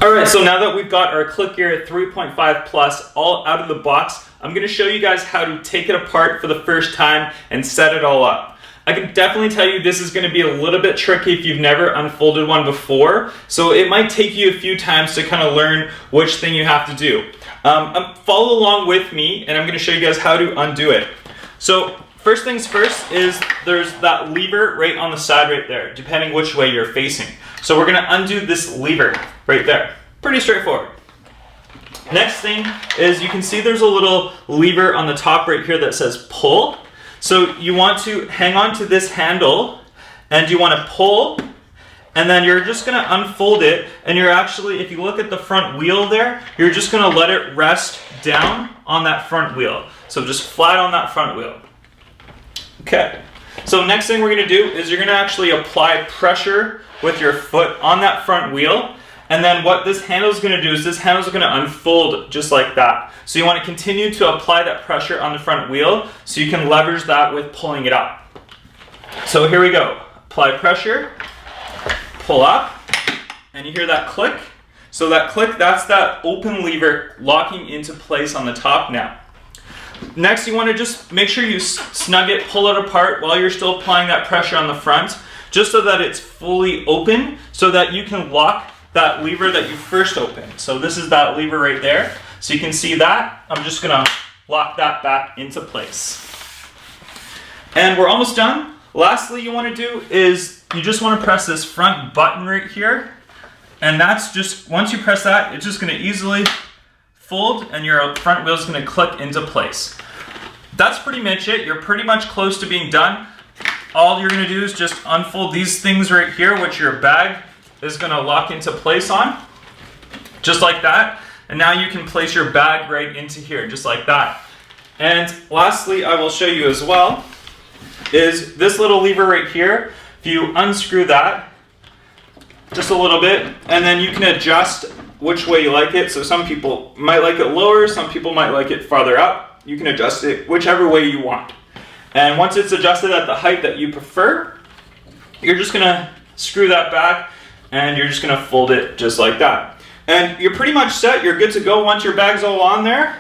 Alright, so now that we've got our Clicgear 3.5 Plus all out of the box, I'm going to show you guys how to take it apart for the first time and set it all up. I can definitely tell you this is going to be a little bit tricky if you've never unfolded one before, so it might take you a few times to kind of learn which thing you have to do. Follow along with me and I'm going to show you guys how to undo it. So first things first is there's that lever right on the side right there, depending which way you're facing. So we're going to undo this lever right there. Pretty straightforward. Next thing is you can see there's a little lever on the top right here that says pull. So you want to hang on to this handle and you want to pull, and then you're just going to unfold it, and you're actually, if you look at the front wheel there, you're just going to let it rest down on that front wheel. So just flat on that front wheel. Okay. So next thing we're going to do is you're going to actually apply pressure with your foot on that front wheel. And then what this handle is going to do is this handle is going to unfold just like that. So you want to continue to apply that pressure on the front wheel so you can leverage that with pulling it up. So here we go. Apply pressure, pull up, and you hear that click. So that click, that's that open lever locking into place on the top now. Next, you want to just make sure you snug it, pull it apart while you're still applying that pressure on the front, just so that it's fully open so that you can lock that lever that you first opened. So this is that lever right there. So you can see that. I'm just gonna lock that back into place. And we're almost done. Lastly, you wanna do is you just wanna press this front button right here. And that's just, once you press that, it's just gonna easily fold and your front wheel is gonna click into place. That's pretty much it. You're pretty much close to being done. All you're gonna do is just unfold these things right here, which your bag is going to lock into place on, just like that. And now you can place your bag right into here, just like that. And lastly, I will show you as well, is this little lever right here. If you unscrew that just a little bit, and then you can adjust which way you like it. So some people might like it lower, some people might like it farther up. You can adjust it whichever way you want. And once it's adjusted at the height that you prefer, you're just going to screw that back, and you're just going to fold it just like that. And you're pretty much set. You're good to go once your bag's all on there.